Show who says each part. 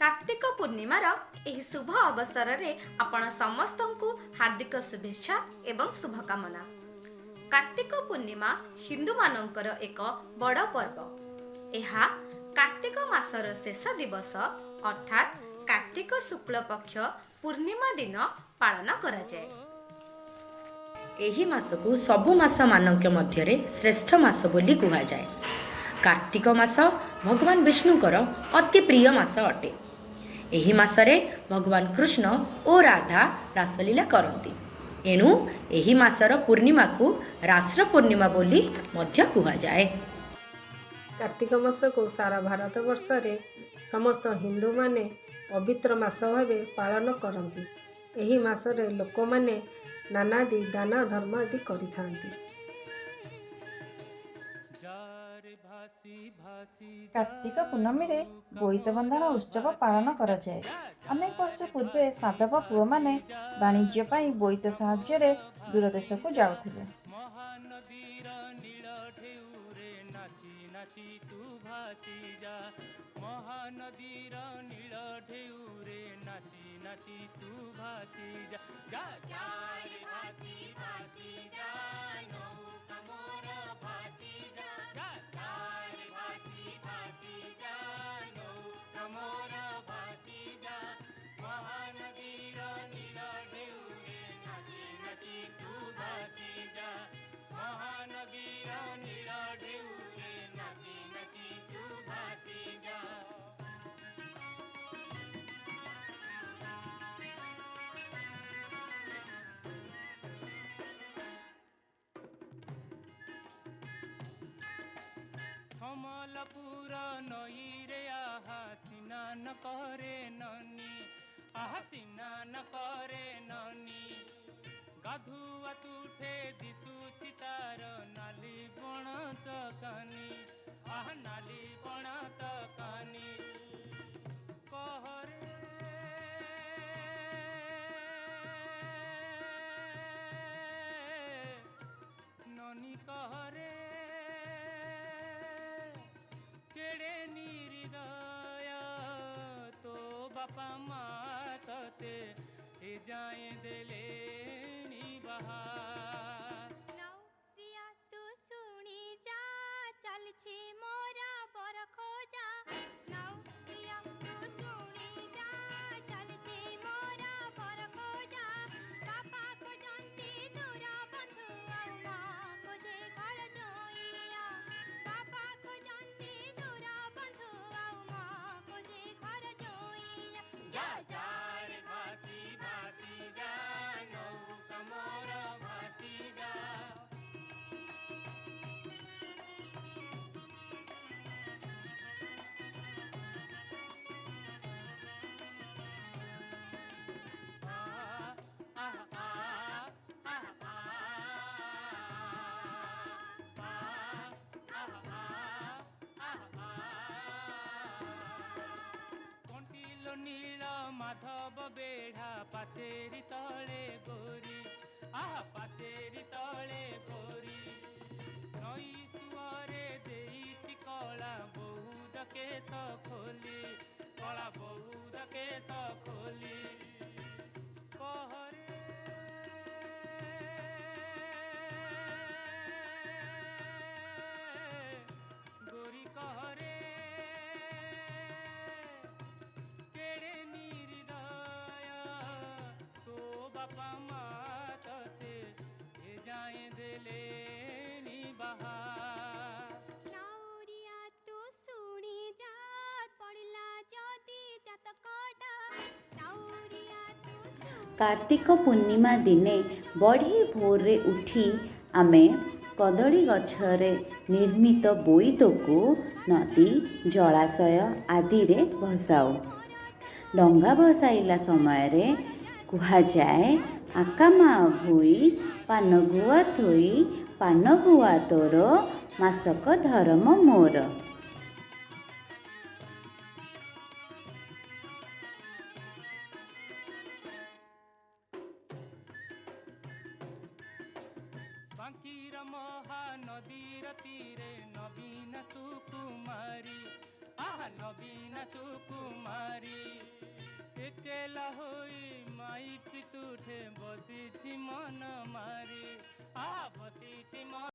Speaker 1: कार्तिक पूर्णिमार एही शुभ अवसर रे आपण समस्तंकु हार्दिक शुभेच्छा एवं शुभकामना। कार्तिक पूर्णिमा हिंदू मानकर एक बड़ पर्व। एहा कार्तिक मासर शेष दिवस अर्थात कार्तिक शुक्ल पक्ष पूर्णिमा दिन पालन करा जाए।
Speaker 2: एही मासकु सबु मास मानक मध्यरे श्रेष्ठ मास बोली कुहा जाए। कार्तिक मास भगवान विष्णुकर अति प्रिय मास अटे। एही मासरे भगवान कृष्ण और राधा रासलीला करती। एणु एही मासर पूर्णिमा को रास पूर्णिमा बोली मध्य कुहा जाए।
Speaker 3: कार्तिक मास को सारा भारत वर्ष रे समस्त हिंदू माने पवित्र मास भावे पालन करती। एही मासरे लोक माने नानादि दान धर्म आदि करिथांती।
Speaker 4: कार्तिक पूर्णमी रे बोईत बंधन उत्सव पालन करा जाए। अनेक वर्ष पूर्वे साधव पुओ माने वाणिज्य पाई बोईत साहाय्य रे दूर देश को जाउथिले।
Speaker 5: समलपुर नईरे आहा स्नान करे ननी, आहा स्नान करे ननी। गाधुआ तुठे दिशुची तार नाली बण तकानी, आहा नाली बण तकानी। कहरे ननी कहरे केड़े निर्दय तो बापा माँ तते ए जाए देले बहा।
Speaker 6: नौरिया तू सुनी जा चल छी मोरा बर खोजा। नौरिया तू सुनी जा चल छी मोरा बर खोजा। बापा खोजंती दूर बंधु आउ माँ खोजे घर जोइया। बापा खोजंती दूर बंधु आउ माँ खोजे घर जोइया। जा जा रे भासी भासी जा नौका मोर भासी जा। कंटिलो नील माधव बेढ़ा पाचेरी तले गोरी, आहा पाचेरी तले गोरी। नई सुअरे देईची कला बहुद केत खोली, कला बहुद केत खोली। कहरे गोरी कहरे केड़े निर्दय तो बापा माँ तते ए जाए देले बहा। नौरिया तू सुनी जा पड़िला जदी जातकटा। नौरिया तू
Speaker 7: कार्तिक पूर्णिमा दिने बढ़ी भोरे उठी आमे कदली गछरे निर्मित बोईतको नदी जलाशय आदि रे भसाऊ। डंगा भसाइला समय रे कुहा जाए आकामा भूई पान गुआ थोई पान गुआ तोर मासक धर्म मोर।
Speaker 5: बांकीर महानदीर तीरे नवीन सुकुमारी, आहा नवीन सुकुमारी। चेला होई माई पितुठे बसिछि मन मारी बसिछि मन